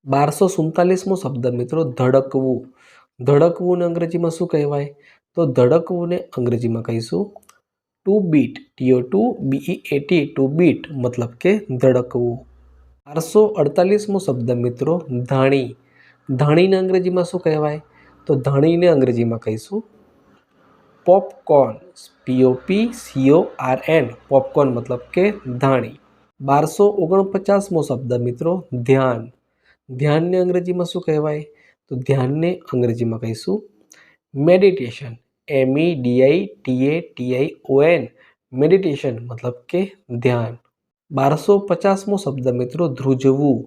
1247મો શબ્દ મિત્રો ધડકવું. ધડકવું અંગ્રેજીમાં શું કહેવાય? તો ધડકવું અંગ્રેજીમાં કહીશું two bit. TO2BEAT two bit મતલબ કે ધડકવું. 1248મો શબ્દ મિત્રો ધાણી. ધાણીને અંગ્રેજીમાં શું કહેવાય? તો ધાણીને અંગ્રેજીમાં કહીશું પોપકોર્ન. POPCORN પોપકોર્ન મતલબ કે ધાણી. 1249મો શબ્દ મિત્રો ધ્યાન. ધ્યાનને અંગ્રેજીમાં શું કહેવાય? તો ધ્યાનને અંગ્રેજીમાં કહીશું મેડિટેશન. MEDITATION મેડિટેશન મતલબ કે ધ્યાન. 1250મો શબ્દ મિત્રો ધ્રુજવું.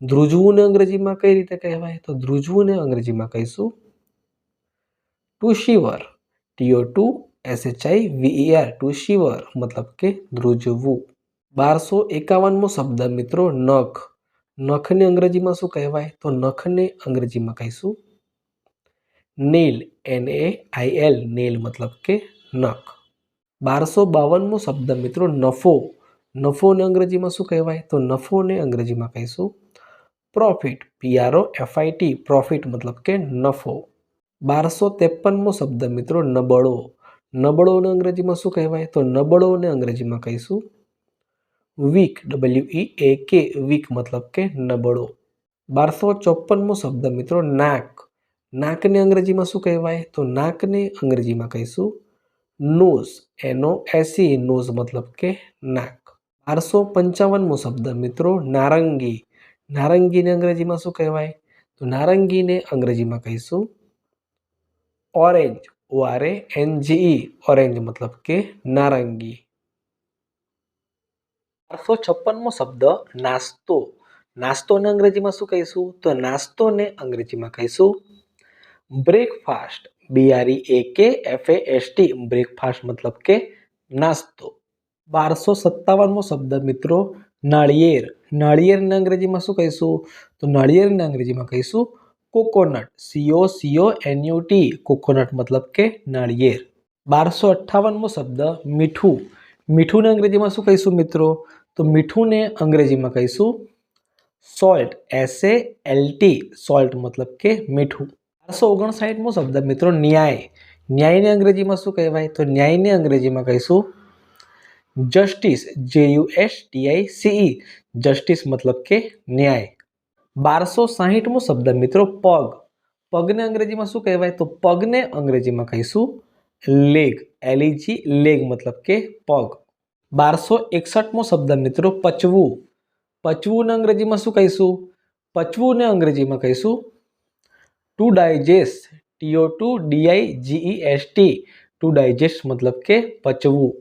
ધ્રુજવું અંગ્રેજીમાં કઈ રીતે કહેવાય? તો ધ્રુજવું અંગ્રેજીમાં કહીશું ટુ શિવર. TO2SHIVER ટુ શિવર મતલબ કે ધ્રુજવું. 1251મો શબ્દ મિત્રો નખ. નખને અંગ્રેજીમાં શું કહેવાય? તો નખને અંગ્રેજીમાં કહીશું નેલ. NAIL નેલ મતલબ કે નખ. 1252મો શબ્દ મિત્રો નફો. નફોને અંગ્રેજીમાં શું કહેવાય? તો નફોને અંગ્રેજીમાં કહીશું પ્રોફિટ. PROFIT પ્રોફિટ મતલબ કે નફો. 1253મો શબ્દ મિત્રો નબળો. નબળોને અંગ્રેજીમાં શું કહેવાય? તો નબળોને અંગ્રેજીમાં કહીશું વીક. WEAK વીક મતલબ કે નબળો. 1254મો શબ્દ મિત્રો નાક. નાકને અંગ્રેજીમાં શું કહેવાય? તો નાકને અંગ્રેજીમાં કહીશું નોઝ. NOSE નોઝ મતલબ કે નાક. 1255મો શબ્દ મિત્રો નારંગી. નારંગીને અંગ્રેજીમાં શું કહેવાય? તો નારંગીને અંગ્રેજીમાં કહીશું ઓરેન્જ. ORANGE ઓરેન્જ મતલબ કે નારંગી. 1256મો શબ્દ નાસ્તો. નાસ્તોને અંગ્રેજીમાં શું કહીશું? તો નાસ્તોને અંગ્રેજીમાં કહીશું બ્રેકફાસ્ટ. BREAKFAST બ્રેકફાસ્ટ મતલબ કે નાસ્તો. 1257મો શબ્દ મિત્રો નાળિયેર. નાળિયેરને અંગ્રેજીમાં શું કહીશું? તો નાળિયેરને અંગ્રેજીમાં કહીશું કોકોનટ. COCONUT કોકોનટ મતલબ કે નાળિયેર. 1258મો શબ્દ મીઠું. મીઠુંને અંગ્રેજીમાં શું કહીશું મિત્રો? તો મીઠુંને અંગ્રેજીમાં કહીશું સોલ્ટ. SALT સોલ્ટ મતલબ કે મીઠું. 1259મો શબ્દ મિત્રો ન્યાય. ન્યાયને અંગ્રેજીમાં શું કહેવાય? તો ન્યાયને અંગ્રેજીમાં કહીશું જસ્ટિસ. JUSTICE જસ્ટિસ મતલબ કે ન્યાય. 1260મો શબ્દ મિત્રો પગ. પગને અંગ્રેજીમાં શું કહેવાય? તો પગને અંગ્રેજીમાં કહીશું લેગ. LEG લેગ મતલબ કે પગ. 1261મો શબ્દ મિત્રો પચવું. પચવું અંગ્રેજીમાં શું કહીશું? પચવું અંગ્રેજીમાં કહીશું to digest. TO2DIGEST to digest મતલબ કે પચવું.